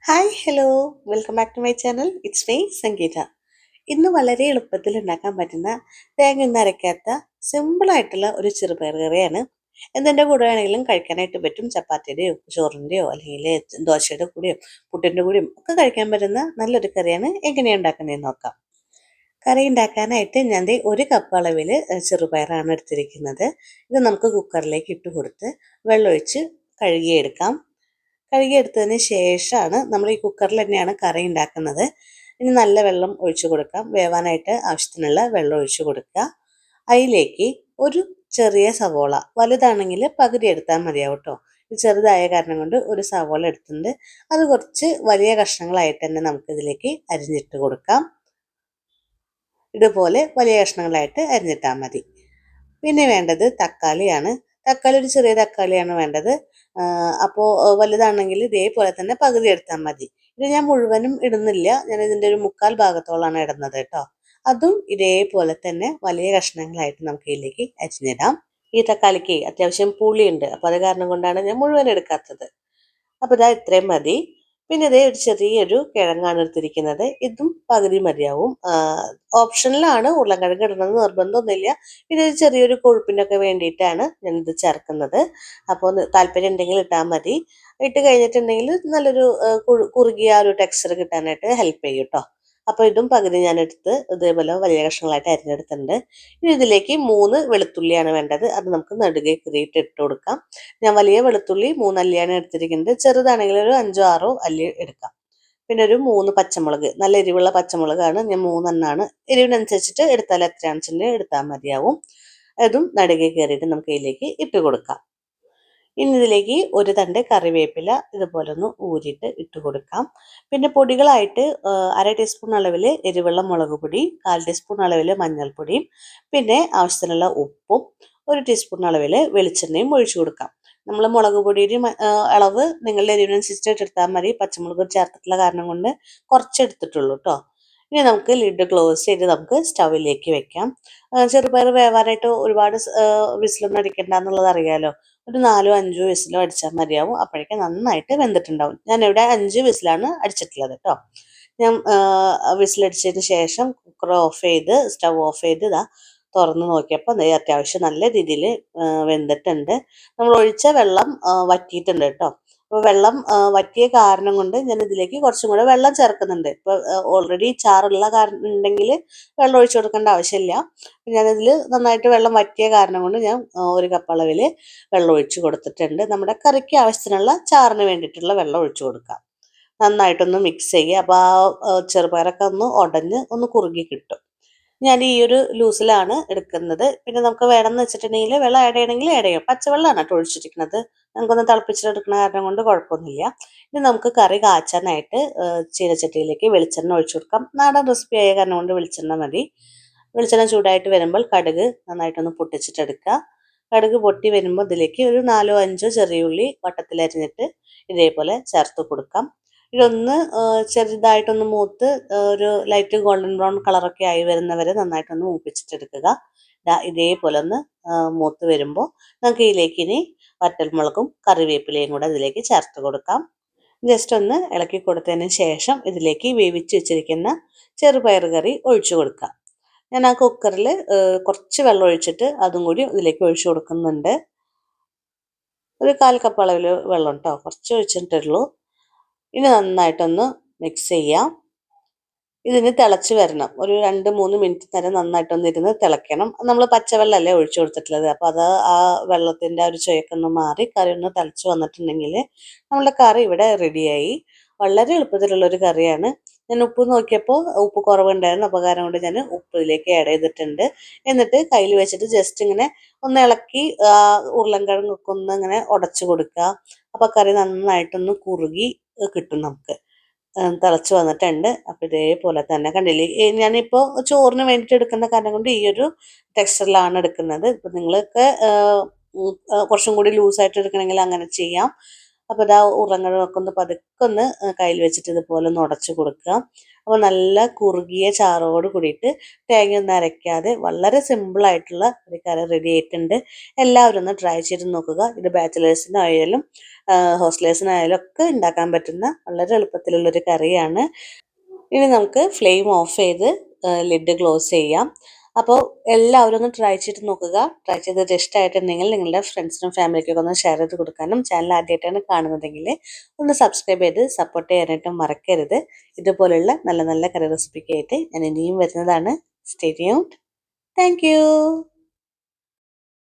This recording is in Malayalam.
Hi hello welcome back to my channel. It's me Sangeetha. ഇന്ന് വളരെ എളുപ്പത്തിൽ ഉണ്ടാക്കാൻ പറ്റുന്ന തേങ്ങയൊന്നും അരയ്ക്കാത്ത സിമ്പിളായിട്ടുള്ള ഒരു ചെറുപയർ കറിയാണ്. എന്തിൻ്റെ കൂടെ വേണമെങ്കിലും കഴിക്കാനായിട്ട് പറ്റും. ചപ്പാത്തിയുടെയോ ചോറിൻ്റെയോ അല്ലെങ്കിൽ ദോശയുടെ കൂടെയോ പുട്ടിൻ്റെ കൂടെയും ഒക്കെ കഴിക്കാൻ പറ്റുന്ന നല്ലൊരു കറിയാണ്. എങ്ങനെയാണ് ഉണ്ടാക്കുന്നതെന്ന് നോക്കാം. കറി ഉണ്ടാക്കാനായിട്ട് ഞാൻ ദേ ഒരു കപ്പ് അളവിൽ ചെറുപയറാണ് എടുത്തിരിക്കുന്നത്. ഇത് നമുക്ക് കുക്കറിലേക്ക് ഇട്ട് കൊടുത്ത് വെള്ളമൊഴിച്ച് കഴുകിയെടുക്കാം. കഴുകിയെടുത്തതിന് ശേഷമാണ് നമ്മൾ ഈ കുക്കറിൽ തന്നെയാണ് കറി ഉണ്ടാക്കുന്നത്. ഇനി നല്ല വെള്ളം ഒഴിച്ചു കൊടുക്കാം. വേവാനായിട്ട് ആവശ്യത്തിനുള്ള വെള്ളം ഒഴിച്ചു കൊടുക്കുക. അതിലേക്ക് ഒരു ചെറിയ സവോള, വലുതാണെങ്കിൽ പകുതി എടുത്താൽ മതിയാവും കേട്ടോ. ഇത് ചെറുതായ കാരണം കൊണ്ട് ഒരു സവോള എടുത്തിട്ടുണ്ട്. അത് കുറച്ച് വലിയ കഷ്ണങ്ങളായിട്ട് തന്നെ നമുക്കിതിലേക്ക് അരിഞ്ഞിട്ട് കൊടുക്കാം. ഇതുപോലെ വലിയ കഷ്ണങ്ങളായിട്ട് അരിഞ്ഞിട്ടാൽ മതി. പിന്നെ വേണ്ടത് തക്കാളിയാണ്. തക്കാളി ഒരു ചെറിയ തക്കാളിയാണ് വേണ്ടത്. അപ്പോൾ വലുതാണെങ്കിൽ ഇതേപോലെ തന്നെ പകുതി എടുത്താൽ മതി. ഇത് ഞാൻ മുഴുവനും ഇടുന്നില്ല, ഞാൻ ഇതിൻ്റെ ഒരു മുക്കാൽ ഭാഗത്തോളാണ് ഇടുന്നത് കേട്ടോ. അതും ഇതേപോലെ തന്നെ വലിയ കഷ്ണങ്ങളായിട്ട് നമുക്ക് ഇതിലേക്ക് അരിഞ്ഞിടാം. ഈ തക്കാളിക്ക് അത്യാവശ്യം പുളിയുണ്ട്, അപ്പോൾ അത് കാരണം കൊണ്ടാണ് ഞാൻ മുഴുവൻ എടുക്കാത്തത്. അപ്പോൾ ഇതാ ഇത്രയും മതി. പിന്നെ ഇതേ ഒരു ചെറിയൊരു കിഴങ്ങാണ് എടുത്തിരിക്കുന്നത്. ഇതും പകുതി മതിയാവും. ഓപ്ഷനിലാണ്, ഉരുളക്കിഴങ്ങ് ഇടണമെന്ന് നിർബന്ധമൊന്നുമില്ല. പിന്നെ ഒരു ചെറിയൊരു കൊഴുപ്പിനൊക്കെ വേണ്ടിയിട്ടാണ് ഞാനിത് ചേർക്കുന്നത്. അപ്പോൾ താല്പര്യം ഉണ്ടെങ്കിൽ ഇട്ടാൽ മതി. ഇട്ട് കഴിഞ്ഞിട്ടുണ്ടെങ്കിൽ നല്ലൊരു കുറുകിയ ഒരു ടെക്സ്ചർ കിട്ടാനായിട്ട് ഹെൽപ്പ് ചെയ്യും കേട്ടോ. അപ്പോൾ ഇതും പകുതി ഞാനെടുത്ത് ഇതേപോലെ വലിയ കഷ്ണങ്ങളായിട്ട് അരിഞ്ഞെടുത്തിട്ടുണ്ട്. ഇനി ഇതിലേക്ക് 3 വെളുത്തുള്ളിയാണ് വേണ്ടത്. അത് നമുക്ക് നെടുകെ കീറിയിട്ട് ഇട്ട് കൊടുക്കാം. ഞാൻ വലിയ വെളുത്തുള്ളി 3 അല്ലിയാണ് എടുത്തിരിക്കുന്നത്. ചെറുതാണെങ്കിൽ ഒരു 5-6 അല്ലി എടുക്കാം. പിന്നെ ഒരു 3 പച്ചമുളക്, നല്ല എരിവുള്ള പച്ചമുളകാണ്, ഞാൻ 3 എണ്ണമാണ്. എരിവിനനുസരിച്ചിട്ട് എടുത്താൽ എത്രയാണെന്ന് വെച്ചിട്ടുണ്ടെങ്കിൽ എടുത്താൽ മതിയാവും. അതും നടുകെ കയറിയിട്ട് നമുക്ക് ഇതിലേക്ക് ഇട്ട് കൊടുക്കാം. ഇനി ഇതിലേക്ക് ഒരു തണ്ട് കറിവേപ്പില ഇതുപോലെ ഒന്ന് ഊരിയിട്ട് ഇട്ട് കൊടുക്കാം. പിന്നെ പൊടികളായിട്ട് 1/2 ടീസ്പൂൺ അളവിൽ എരിവെള്ള മുളക് പൊടി, 1/4 ടീസ്പൂൺ അളവിൽ മഞ്ഞൾപ്പൊടിയും, പിന്നെ ആവശ്യത്തിനുള്ള ഉപ്പും, 1 ടീസ്പൂൺ അളവിൽ വെളിച്ചെണ്ണയും ഒഴിച്ചു കൊടുക്കാം. നമ്മൾ മുളക് പൊടിയുടെ അളവ് നിങ്ങളുടെ എരിവിനനുസരിച്ചിട്ട് എടുത്താൽ മതി. പച്ചമുളക് ചേർത്തിട്ടുള്ള കാരണം കൊണ്ട് കുറച്ച് എടുത്തിട്ടുള്ളൂ കേട്ടോ. ഇനി നമുക്ക് ലിഡ് ക്ലോസ് ചെയ്ത് നമുക്ക് സ്റ്റൗവിലേക്ക് വെക്കാം. ചെറുപയർ വേവാനായിട്ട് ഒരുപാട് വിസിലൊന്നും അടിക്കണ്ട എന്നുള്ളത് അറിയാലോ. ഒരു 4-5 വിസിലോ അടിച്ചാൽ മതിയാവും. അപ്പോഴേക്കും നന്നായിട്ട് വെന്തിട്ടുണ്ടാവും. ഞാനിവിടെ 5 വിസിലാണ് അടിച്ചിട്ടുള്ളത് കേട്ടോ. ഞാൻ വിസിലടിച്ചതിന് ശേഷം കുക്കർ ഓഫ് ചെയ്ത് സ്റ്റവ് ഓഫ് ചെയ്ത് ഇതാ തുറന്ന് നോക്കിയപ്പോൾ അത്യാവശ്യം നല്ല രീതിയിൽ വെന്തിട്ടുണ്ട്. നമ്മൾ ഒഴിച്ച വെള്ളം വറ്റിയിട്ടുണ്ട് കേട്ടോ. അപ്പോൾ വെള്ളം വറ്റിയ കാരണം കൊണ്ട് ഞാൻ ഇതിലേക്ക് കുറച്ചും കൂടെ വെള്ളം ചേർക്കുന്നുണ്ട്. ഇപ്പോൾ ഓൾറെഡി ചാറുള്ള കാരണം ഉണ്ടെങ്കിൽ വെള്ളം ഒഴിച്ചു കൊടുക്കേണ്ട ആവശ്യമില്ല. ഞാനിതിൽ നന്നായിട്ട് വെള്ളം വറ്റിയ കാരണം കൊണ്ട് ഞാൻ 1 കപ്പ് അളവിൽ വെള്ളം ഒഴിച്ചു കൊടുത്തിട്ടുണ്ട്. നമ്മുടെ കറിക്ക് ആവശ്യത്തിനുള്ള ചാറിന് വേണ്ടിയിട്ടുള്ള വെള്ളം ഒഴിച്ചു കൊടുക്കാം. നന്നായിട്ടൊന്ന് മിക്സ് ചെയ്യുക. അപ്പോൾ ആ ചെറുപയറൊക്കെ ഒന്ന് ഉടഞ്ഞ് ഒന്ന് കുറുകി കിട്ടും. ഞാൻ ഈ ഒരു ലൂസിലാണ് എടുക്കുന്നത്. പിന്നെ നമുക്ക് വേണമെന്ന് വെച്ചിട്ടുണ്ടെങ്കിൽ വെള്ളം ആഡ് ചെയ്യണമെങ്കിൽ ആഡ് ചെയ്യാം. പച്ചവെള്ളമാണ് കേട്ടോ ഒഴിച്ചിരിക്കുന്നത്. നമുക്കൊന്ന് തിളപ്പിച്ചിട്ടെടുക്കുന്ന കാരണം കൊണ്ട് കുഴപ്പമൊന്നുമില്ല. ഇനി നമുക്ക് കറി കാച്ചാനായിട്ട് ചീനച്ചട്ടിയിലേക്ക് വെളിച്ചെണ്ണ ഒഴിച്ചു കൊടുക്കാം. നാടൻ റെസിപ്പി ആയ കാരണം കൊണ്ട് വെളിച്ചെണ്ണ മതി. വെളിച്ചെണ്ണ ചൂടായിട്ട് വരുമ്പോൾ കടുക് നന്നായിട്ടൊന്ന് പൊട്ടിച്ചിട്ടെടുക്കുക. കടുക് പൊട്ടി വരുമ്പോൾ ഇതിലേക്ക് ഒരു 4-5 ചെറിയ ഉള്ളി വട്ടത്തിലരിഞ്ഞിട്ട് ഇതേപോലെ ചേർത്ത് കൊടുക്കാം. ഇതൊന്ന് ചെറുതായിട്ടൊന്ന് മൂത്ത് ഒരു ലൈറ്റ് ഗോൾഡൻ ബ്രൗൺ കളറൊക്കെ ആയി വരുന്നവരെ നന്നായിട്ടൊന്ന് മൂപ്പിച്ചിട്ടെടുക്കുക. ഇതേപോലെ ഒന്ന് മൂത്ത് വരുമ്പോൾ നമുക്ക് ഇതിലേക്ക് ഇനി വറ്റൽമുളകും കറിവേപ്പിലയും കൂടെ ഇതിലേക്ക് ചേർത്ത് കൊടുക്കാം. ജസ്റ്റ് ഒന്ന് ഇളക്കി കൊടുത്തതിന് ശേഷം ഇതിലേക്ക് വേവിച്ച് വെച്ചിരിക്കുന്ന ചെറുപയർ കറി ഒഴിച്ചു കൊടുക്കുക. ഞാൻ ആ കുക്കറിൽ കുറച്ച് വെള്ളം ഒഴിച്ചിട്ട് അതും കൂടി ഇതിലേക്ക് ഒഴിച്ചു കൊടുക്കുന്നുണ്ട്. ഒരു 1/4 കപ്പ് അളവിൽ വെള്ളം കേട്ടോ, കുറച്ച് ഒഴിച്ചിട്ടുള്ളൂ. ഇനി നന്നായിട്ടൊന്ന് മിക്സ് ചെയ്യാം. ഇതിന് തിളച്ച് വരണം. ഒരു 2-3 മിനിറ്റ് നേരം നന്നായിട്ടൊന്ന് ഇരുന്ന് തിളയ്ക്കണം. നമ്മൾ പച്ചവെള്ളമല്ലേ ഒഴിച്ചു കൊടുത്തിട്ടുള്ളത്. അപ്പോൾ അത് ആ വെള്ളത്തിൻ്റെ ഒരു ചുവയൊക്കെ ഒന്ന് മാറി കറി ഒന്ന് തിളച്ച് വന്നിട്ടുണ്ടെങ്കിൽ നമ്മളുടെ കറി ഇവിടെ റെഡിയായി. വളരെ എളുപ്പത്തിലുള്ളൊരു കറിയാണ്. ഞാൻ ഉപ്പ് നോക്കിയപ്പോൾ ഉപ്പ് കുറവുണ്ടായിരുന്നു. അപ്പോൾ കാരണം കൊണ്ട് ഞാൻ ഉപ്പ് ഇതിലേക്ക് ആഡ് ചെയ്തിട്ടുണ്ട്. എന്നിട്ട് കയ്യിൽ വെച്ചിട്ട് ജസ്റ്റ് ഇങ്ങനെ ഒന്ന് ഇളക്കി ഉരുളൻകിഴങ്ങൊക്കെ ഒന്ന് ഇങ്ങനെ ഉടച്ചു കൊടുക്കുക. അപ്പോൾ കറി നന്നായിട്ടൊന്ന് കുറുകി കിട്ടും നമുക്ക്. തിളച്ച് വന്നിട്ടുണ്ട്. അപ്പോൾ ഇതേപോലെ തന്നെ കണ്ടില്ലേ, ഞാനിപ്പോൾ ചോറിന് വേണ്ടിയിട്ട് എടുക്കുന്ന കാരണം കൊണ്ട് ഈ ഒരു ടെക്സ്ചറിലാണ് എടുക്കുന്നത്. ഇപ്പം നിങ്ങൾക്ക് കുറച്ചും കൂടി ലൂസായിട്ട് എടുക്കണമെങ്കിൽ അങ്ങനെ ചെയ്യാം. അപ്പോൾ ഇതാ ഉരുളക്കിഴങ്ങൊക്കെ ഒന്ന് പതുക്കെ ഒന്ന് കയ്യിൽ വെച്ചിട്ട് ഇതുപോലെ ഒന്ന് ഉടച്ചു കൊടുക്കുക. അപ്പോൾ നല്ല കുറുകിയ ചാറോട് കൂടിയിട്ട് തേങ്ങയൊന്നും അരയ്ക്കാതെ വളരെ സിമ്പിളായിട്ടുള്ള ഒരു കറി റെഡി ആയിട്ടുണ്ട്. എല്ലാവരും ഒന്ന് ട്രൈ ചെയ്ത് നോക്കുക. ഇത് ബാച്ചിലേഴ്സിനായാലും ഹോസ്റ്റലേഴ്സിനായാലും ഒക്കെ ഉണ്ടാക്കാൻ പറ്റുന്ന വളരെ എളുപ്പത്തിലുള്ളൊരു കറിയാണ്. ഇനി നമുക്ക് ഫ്ലെയിം ഓഫ് ചെയ്ത് ലിഡ് ക്ലോസ് ചെയ്യാം. അപ്പോൾ എല്ലാവരും ഒന്ന് ട്രൈ ചെയ്ത് നോക്കുക. ട്രൈ ചെയ്തിട്ട് ഇഷ്ടമായിട്ടുണ്ടെങ്കിൽ നിങ്ങളുടെ ഫ്രണ്ട്സിനും ഫാമിലിക്കൊക്കെ ഒന്ന് ഷെയർ ചെയ്ത് കൊടുക്കാനും, ചാനൽ ആദ്യമായിട്ടാണ് കാണുന്നതെങ്കിൽ ഒന്ന് സബ്സ്ക്രൈബ് ചെയ്ത് സപ്പോർട്ട് ചെയ്യാനായിട്ടും മറക്കരുത്. ഇതുപോലുള്ള നല്ല നല്ല കറി റെസിപ്പിക്കായിട്ട് ഞാൻ ഇനിയും വരുന്നതാണ്. Stay tuned. Thank you.